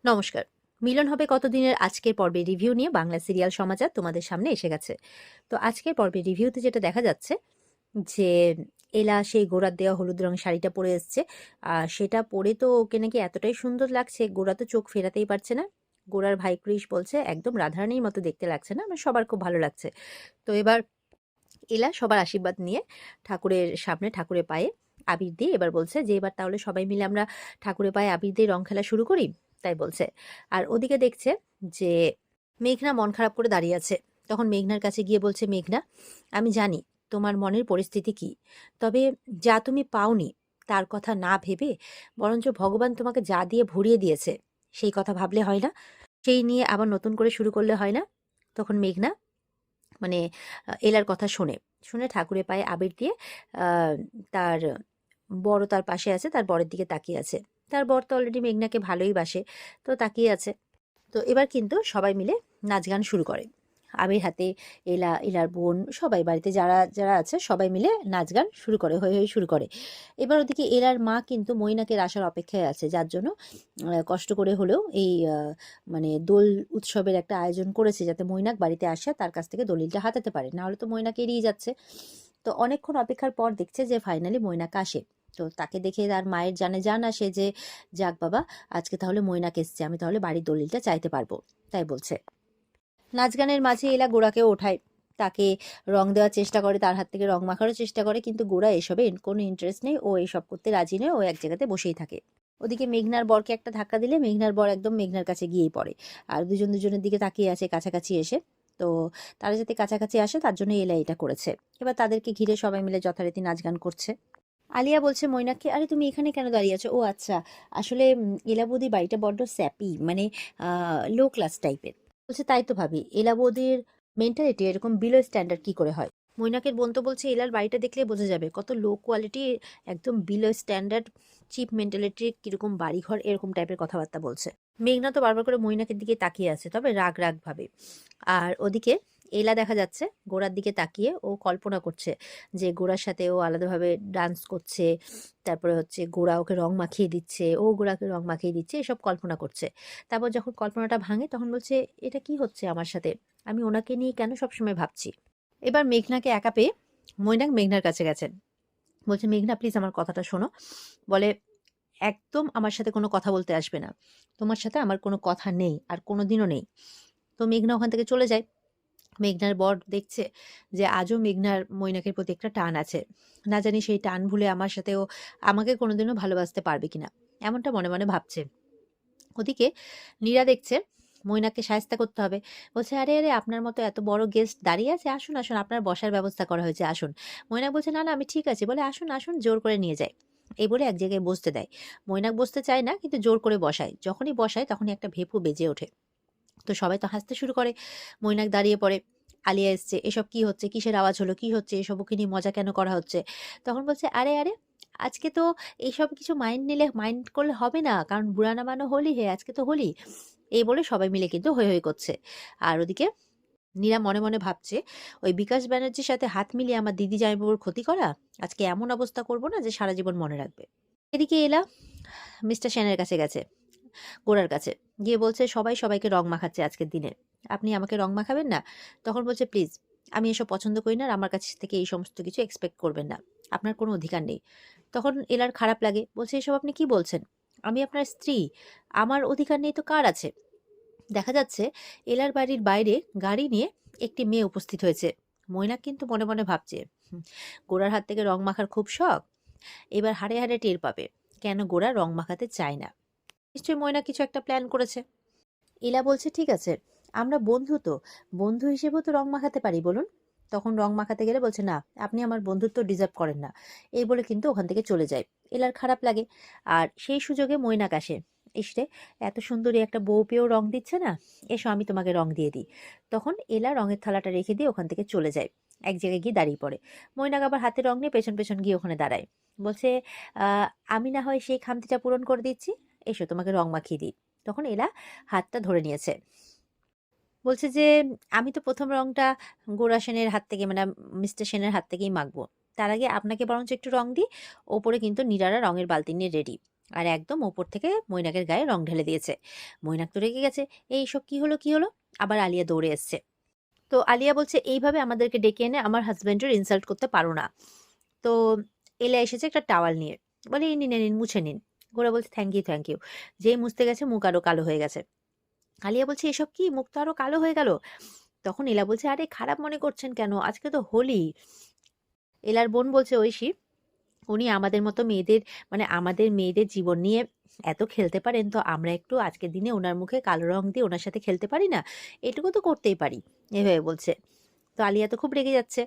নমস্কার। মিলন হবে কতদিনের আজকের পর্বে রিভিউ নিয়ে বাংলা সিরিয়াল সমাচার তোমাদের সামনে এসে গেছে। তো আজকের পর্বে রিভিউতে যেটা দেখা যাচ্ছে যে এলা সেই গোড়ার দেওয়া হলুদ রঙের শাড়িটা পরে এসছে। সেটা পরে তো ওকে নাকি এতটাই সুন্দর লাগছে, গোড়া তো চোখ ফেরাতেই পারছে না। গোড়ার ভাই কৃষ বলছে একদম রাধারানীর মতো দেখতে লাগছে না, আমার সবার খুব ভালো লাগছে। তো এবার এলা সবার আশীর্বাদ নিয়ে ঠাকুরের সামনে ঠাকুরের পায়ে আবির দিয়ে এবার বলছে যে এবার তাহলে সবাই মিলে আমরা ঠাকুরের পায়ে আবির দিয়ে রং খেলা শুরু করি, তাই বলছে। আর ওদিকে দেখছে যে মেঘনা মন খারাপ করে দাঁড়িয়ে আছে। তখন মেঘনার কাছে গিয়ে বলছে, মেঘনা, আমি জানি তোমার মনের পরিস্থিতি কি, তবে যা তুমি পাওনি তার কথা না ভেবে বরঞ্চ ভগবান তোমাকে যা দিয়ে ভরিয়ে দিয়েছে সেই কথা ভাবলে হয় না? সেই নিয়ে আবার নতুন করে শুরু করলে হয় না? তখন মেঘনা মানে এলার কথা শুনে শুনে ঠাকুরের পায়ে আবির দিয়ে আহ, তার বড় তার পাশে আছে, তার বরের দিকে তাকিয়ে আছে। তার বর তো অলরেডি মেঘনাকে ভালোই বাসে, তো তাকিয়ে আছে। তো এবার কিন্তু সবাই মিলে নাচ গান শুরু করে। আবির হাতে এলার বোন সবাই বাড়িতে যারা যারা আছে সবাই মিলে নাচ গান শুরু করে, হয়ে হয়ে শুরু করে। এবার ওদিকে এলার মা কিন্তু মৈনাকের আসার অপেক্ষায় আছে, যার জন্য কষ্ট করে হলেও এই মানে দোল উৎসবের একটা আয়োজন করেছে, যাতে মৈনাক বাড়িতে আসে তার কাছ থেকে দলিলটা হাতাতে পারে, না হলে তো মৈনাক এড়িয়ে যাচ্ছে। তো অনেকক্ষণ অপেক্ষার পর দেখছে যে ফাইনালি মৈনাক আসে। তো তাকে দেখে তার মায়ের জানে জান আসে যে যাক বাবা, আজকে তাহলে মৈনাক এসছে, আমি তাহলে বাড়ির দলিলটা চাইতে পারবো, তাই বলছে। নাচ গানের মাঝে এলা গোড়াকেও ওঠায়, তাকে রং দেওয়ার চেষ্টা করে, তার হাত থেকে রং মাখারও চেষ্টা করে, কিন্তু গোড়া এসবে কোনো ইন্টারেস্ট নেই, ও এসব করতে রাজি নয়, ও এক জায়গাতে বসেই থাকে। ওদিকে মেঘনার বরকে একটা ধাক্কা দিলে মেঘনার বর একদম মেঘনার কাছে গিয়েই পড়ে। আর দুজন দুজনের দিকে তাকিয়ে আছে কাছাকাছি এসে। তো তারা যাতে কাছাকাছি আসে তার জন্য এলা এটা করেছে। এবার তাদেরকে ঘিরে সবাই মিলে যথারীতি নাচ গান করছে। আলিয়া বলছে মৈনাককে, আরে তুমি এখানে কেন দাঁড়িয়ে আছো? ও আচ্ছা, আসলে এলা বৌদির বাড়িটা বড্ড স্যাপি, মানে লো ক্লাস টাইপের। বলছে তাই তো ভাবি, এলা বৌদির মেন্টালিটি এরকম বিলো স্ট্যান্ডার্ড কি করে হয়? মৈনাকের বোন তো বলছে এলার বাড়িটা দেখলে বোঝা যাবে কত লো কোয়ালিটি, একদম বিলো স্ট্যান্ডার্ড, চিপ মেন্টালিটির কিরকম বাড়িঘর, এরকম টাইপের কথাবার্তা বলছে। মেঘনা তো বারবার করে মৈনাকের দিকে তাকিয়ে আছে, তবে রাগ রাগ ভাবে। আর ওদিকে এলা দেখা যাচ্ছে গোড়ার দিকে তাকিয়ে ও কল্পনা করছে যে গোড়ার সাথে ও আলাদাভাবে ডান্স করছে, তারপরে হচ্ছে গোড়া ওকে রং মাখিয়ে দিচ্ছে, ও গোড়াকে রং মাখিয়ে দিচ্ছে, এসব কল্পনা করছে। তারপর যখন কল্পনাটা ভাঙে তখন বলছে, এটা কি হচ্ছে আমার সাথে? আমি ওনাকে নিয়ে কেন সবসময় ভাবছি? এবার মেঘনাকে একা পেয়ে মৈনাক মেঘনার কাছে গেছেন। বলছে, মেঘনা প্লিজ আমার কথাটা শোনো। বলে, একদম আমার সাথে কোনো কথা বলতে আসবে না, তোমার সাথে আমার কোনো কথা নেই, আর কোনোদিনও নেই। তো মেঘনা ওখান থেকে চলে যায়। মেঘনার বর দেখছে যে আজও মেঘনার মৈনাকের প্রতি একটা টান আছে, না জানি সেই টান ভুলে আমার সাথেও আমাকে কোনোদিনও ভালোবাসতে পারবে কিনা, এমনটা মনে মনে ভাবছে। ওদিকে নীরা দেখছে মৈনাককে শায়েস্তা করতে হবে। বলছে, আরে আরে আপনার মতো এত বড় গেস্ট দাঁড়িয়ে আছে, আসুন আসুন, আপনার বসার ব্যবস্থা করা হয়েছে, আসুন। মৈনাক বলছে, না না আমি ঠিক আছে। বলে, আসুন আসুন, জোর করে নিয়ে যায়। এই বলে এক জায়গায় বসতে দেয়। মৈনাক বসতে চায় না, কিন্তু জোর করে বসায়। যখনই বসায় তখনই একটা ভেপু বেজে ওঠে। তো সবাই তো হাসতে শুরু করে। মৈনাক দাঁড়িয়ে পড়ে, আলিয়া এসছে, এসব কি হচ্ছে, কিসের আওয়াজ হলো, কি হচ্ছে, এসব ওকে নিয়ে মজা কেন করা হচ্ছে? তখন বলছে, আরে আরে, আজকে তো এইসব কিছু মাইন্ড করলে হবে না, কারণ বুড়া না মানো হোলি হে, আজকে তো হোলি। এই বলে সবাই মিলে কিন্তু হৈ হৈ করছে। আর ওদিকে নীরা মনে মনে ভাবছে, ওই বিকাশ ব্যানার্জির সাথে হাত মিলিয়ে আমার দিদি জামাইবাবুর ক্ষতি করা, আজকে এমন অবস্থা করব না যে সারা জীবন মনে রাখবে। এদিকে এলা মিস্টার সেনের কাছে গেছে, গোড়ার কাছে গিয়ে বলছে, সবাই সবাইকে রং মাখাচ্ছে আজকের দিনে, আপনি আমাকে রং মাখাবেন না? তখন বলছে, প্লিজ, আমি এসব পছন্দ করি না, আর আমার কাছ থেকে এই সমস্ত কিছু এক্সপেক্ট করবেন না, আপনার কোনো অধিকার নেই। তখন এলার খারাপ লাগে, বলছে, এসব আপনি কি বলছেন? আমি আপনার স্ত্রী, আমার অধিকার নেই তো কার আছে? দেখা যাচ্ছে এলার বাড়ির বাইরে গাড়ি নিয়ে একটি মেয়ে উপস্থিত হয়েছে। মৈনাক কিন্তু মনে মনে ভাবছে, "হুম, গোড়ার হাত থেকে রং মাখার খুব শখ, এবার হাড়ে হাড়ে টের পাবে কেন গোড়া রং মাখাতে চায় না। নিশ্চয়ই ময়না কিছু একটা প্ল্যান করেছে।" ইলা বলছে, ঠিক আছে, আমরা বন্ধু, তো বন্ধু হিসেবেও তো রং মাখাতে পারি, বলুন। তখন রং মাখাতে গেলে বলছে, না, আপনি আমার বন্ধুত্ব ডিজার্ভ করেন না। এই বলে কিন্তু ওখান থেকে চলে যায়। এলার খারাপ লাগে। আর সেই সুযোগে মৈনাক আসে। ইসরে, এত সুন্দরী একটা বউ পেয়েও রং দিচ্ছে না, এসো আমি তোমাকে রং দিয়ে দিই। তখন এলা রঙের থালাটা রেখে দিয়ে ওখান থেকে চলে যায়, এক জায়গায় গিয়ে দাঁড়িয়ে পড়ে। মৈনাক আবার হাতে রং নিয়ে পেছন পেছন গিয়ে ওখানে দাঁড়ায়। বলছে, আমি না হয় সেই খামতিটা পূরণ করে দিচ্ছি, এসো তোমাকে রং মাখিয়ে দিই। তখন এলা হাতটা ধরে নিয়েছে। বলছে যে, আমি তো প্রথম রংটা গোরা সেনের হাত থেকে, মানে মিস্টার সেনের হাত থেকেই মাখবো। তার আগে আপনাকে বরঞ্চ একটু রং দিই। ওপরে কিন্তু নীরারা রঙের বালতি নিয়ে রেডি। আর একদম ওপর থেকে মৈনাকের গায়ে রং ঢেলে দিয়েছে। মৈনাক তো রেগে গেছে, এইসব কি হলো কি হলো। আবার আলিয়া দৌড়ে এসছে। তো আলিয়া বলছে, এইভাবে আমাদেরকে ডেকে এনে আমার হাজব্যান্ডের ইনসাল্ট করতে পারো না। তো এলা এসেছে একটা টাওয়াল নিয়ে, বলে এই নিন নিন মুছে নিন। গোরা বলছে থ্যাংক ইউ থ্যাংক ইউ। যেই মুছতে গেছে মুখ আরো কালো হয়ে গেছে। আলিয়া বলছে এসব কি, মুখ তো আরো কালো হয়ে গেল। তখন এলা বলছে আরে খারাপ মনে করছেন কেন, আজকে তো হোলি। এলার বোন বলছে ঐশী, উনি আমাদের মতো মেয়েদের, মানে আমাদের মেয়েদের জীবন নিয়ে এত খেলতে পারেন, তো আমরা একটু আজকের দিনে ওনার মুখে কালো রং দিয়ে ওনার সাথে খেলতে পারি না? এটুকু তো করতেই পারি। এভাবে বলছে। তো আলিয়া তো খুব রেগে যাচ্ছে।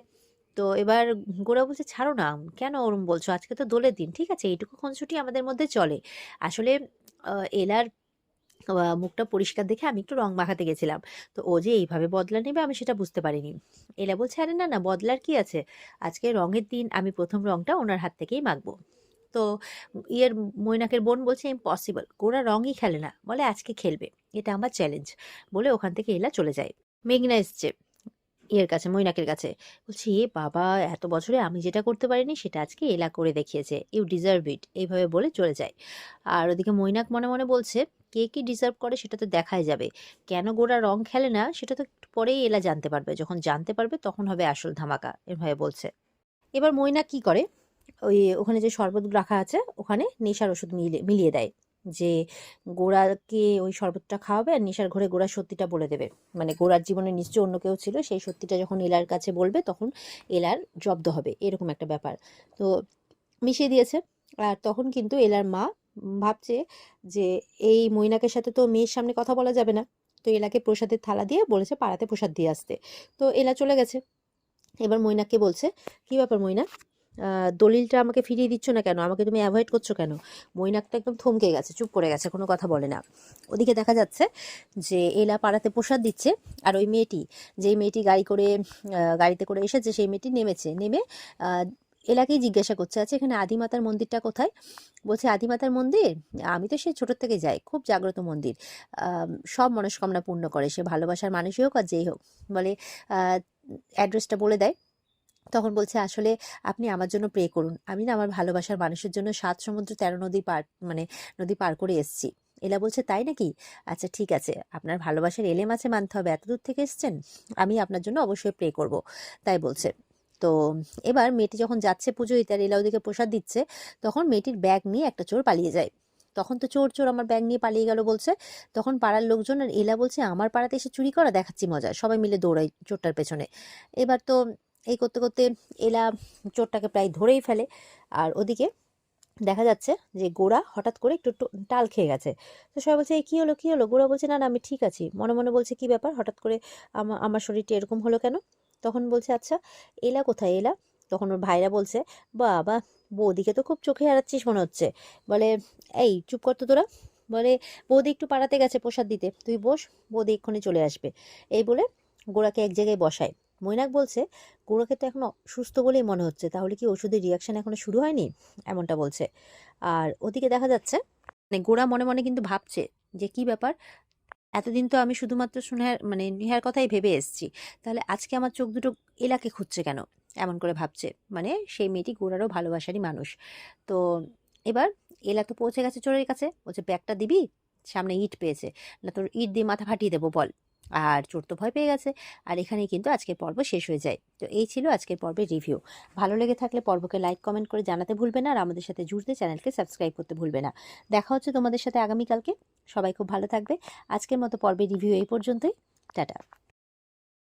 তো এবার গোরা বলছে ছাড়ো না, কেন ওরম বলছো, আজকে তো দোলের দিন, ঠিক আছে এইটুকু খুনসুটি আমাদের মধ্যে চলে। আসলে এলার মুখটা পরিষ্কার দেখে আমি একটু রং মাখাতে গেছিলাম। তো ও যে এইভাবে বদলা নেবে আমি সেটা বুঝতে পারিনি। এলা বলছে আরে না না, বদলার কি আছে, আজকে রঙের দিন, আমি প্রথম রংটা ওনার হাত থেকেই মাখবো। তো ইয়ের মৈনাকের বোন বলছে ইম্পসিবল, গোরা রঙই খেলে না, বলে আজকে খেলবে, এটা আমার চ্যালেঞ্জ। বলে ওখান থেকে এলা চলে যায়। মেঘনা এসছে ইয়ের কাছে, মৈনাকের কাছে। বলছি এ বাবা, এত বছরে আমি যেটা করতে পারিনি সেটা আজকে এলা করে দেখিয়েছে, ইউ ডিজার্ভ ইট, এইভাবে বলে চলে যায়। আর ওদিকে মৈনাক মনে মনে বলছে কে কি ডিজার্ভ করে সেটা তো দেখাই যাবে, কেন গোরা রং খেলে না সেটা তো একটু পরেই এলা জানতে পারবে, যখন জানতে পারবে তখন হবে আসল ধামাকা, এভাবে বলছে। এবার মৈনাক কি করে, ওখানে যে শরবত রাখা আছে ওখানে নেশার ওষুধ মিলিয়ে দেয়, যে গোরাকে ওই শরবতটা খাওয়াবে আর নেশার ঘরে গোরার সত্যিটা বলে দেবে। মানে গোরার জীবনে নিশ্চয় অন্য কেউ ছিল, সেই সত্যিটা যখন এলার কাছে বলবে তখন এলার জব্দ হবে, এরকম একটা ব্যাপার। তো মিশিয়ে দিয়েছে। আর তখন কিন্তু এলার মা ভাবছে যে এই মৈনাকের সাথে তো মেয়ের সামনে কথা বলা যাবে না। তো এলাকে প্রসাদের থালা দিয়ে বলেছে পাড়াতে প্রসাদ দিয়ে আসতে। তো এলা চলে গেছে। এবার মৈনাককে বলছে কি ব্যাপার মৈনাক, দলিলটা আমাকে ফিরিয়ে দিচ্ছ না কেন, আমাকে তুমি অ্যাভয়েড করছো কেন? মৈনাক তো একদম থমকে গেছে, চুপ করে গেছে, কোনো কথা বলে না। ওদিকে দেখা যাচ্ছে যে এলা পাড়াতে প্রসাদ দিচ্ছে, আর ওই মেয়েটি, যেই মেয়েটি গাড়িতে করে এসেছে, সেই মেয়েটি নেমে আহ, এলাকেই জিজ্ঞাসা করছে আচ্ছা এখানে আদিমাতার মন্দিরটা কোথায়। বলছে আদিমাতার মন্দির, আমি তো সেই ছোটোর থেকে যাই, খুব জাগ্রত মন্দির, সব মনস্কামনা পূর্ণ করে, সে ভালোবাসার মানুষই হোক আর যেই হোক। বলে অ্যাড্রেসটা বলে দেয়। তখন বলছে আসলে আপনি আমার জন্য প্রে করুন, আমি না আমার ভালোবাসার মানুষের জন্য 7 সমুদ্র 13 নদী পার করে এসেছি। এলা বলছে তাই নাকি, আচ্ছা ঠিক আছে, আপনার ভালোবাসার এলেম আছে মানতে হবে, এত দূর থেকে এসছেন, আমি আপনার জন্য অবশ্যই প্রে করব, তাই বলছে। তো এবার মেয়েটি যখন যাচ্ছে পুজো দিতে আর এলা ওদিকে প্রসাদ দিচ্ছে, তখন মেয়েটির ব্যাগ নিয়ে একটা চোর পালিয়ে যায়। তখন তো চোর চোর আমার ব্যাগ নিয়ে পালিয়ে গেল বলছে। তখন পাড়ার লোকজন আর এলা বলছে আমার পাড়াতে এসে চুরি করা দেখাচ্ছি মজা, সবাই মিলে দৌড়ায় চোরটার পেছনে। এবার তো এই করতে করতে এলা চোরটাকে প্রায় ধরেই ফেলে। আর ওদিকে দেখা যাচ্ছে যে গোরা হঠাৎ করে একটু টাল খেয়ে গেছে। তো সবাই বলছে এই কি হলো কি হলো, গোরা বলছে না না আমি ঠিক আছি। মনে মনে বলছে কি ব্যাপার, হঠাৎ করে আমার শরীরটা এরকম হলো কেন। তখন বলছে আচ্ছা এলা কোথায় এলা। তখন ওর ভাইরা বলছে বাবা, বৌদিকে তো খুব চোখে হারাচ্ছিস মনে হচ্ছে। বলে এই চুপ কর তো তোরা। বলে বৌদি একটু পাড়াতে গেছে প্রসাদ দিতে, তুই বস, বৌদি এক্ষুনি চলে আসবে। এই বলে গোরাকে এক জায়গায় বসায়। মৈনাক বলছে গোরাকে তো এখনো সুস্থ বলেই মনে হচ্ছে, তাহলে কি ওষুধের রিয়াকশন এখনো শুরু হয়নি, এমনটা বলছে। আর ওদিকে দেখা যাচ্ছে মানে গোরা মনে মনে কিন্তু ভাবছে যে কি ব্যাপার, এতদিন তো আমি শুধুমাত্র নিহার কথাই ভেবে এসেছি, তাহলে আজকে আমার চোখ দুটো এলাকে খুঁজছে কেন, এমন করে ভাবছে। মানে সেই মেয়েটি গোরারও ভালোবাসারই মানুষ। তো এবার এলা তো পৌঁছে গেছে চোরের কাছে, বলছে ব্যাগটা দিবি, সামনে ইট পেয়েছে, না তোর ইট দিয়ে মাথা ফাটিয়ে দেবো বল। আর চোর তো ভয় পেয়ে গেছে। আর এখানেই কিন্তু আজকের পর্ব শেষ হয়ে যায়। তো এই ছিল আজকের পর্বের রিভিউ। ভালো লেগে থাকলে পর্বকে লাইক কমেন্ট করে জানাতে ভুলবে না, আর আমাদের সাথে জুড়তে চ্যানেলকে সাবস্ক্রাইব করতে ভুলবে না। দেখা হচ্ছে তোমাদের সাথে আগামীকালকে। সবাই খুব ভালো থাকবে। আজকের মতো পর্বের রিভিউ এই পর্যন্তই। টাটা।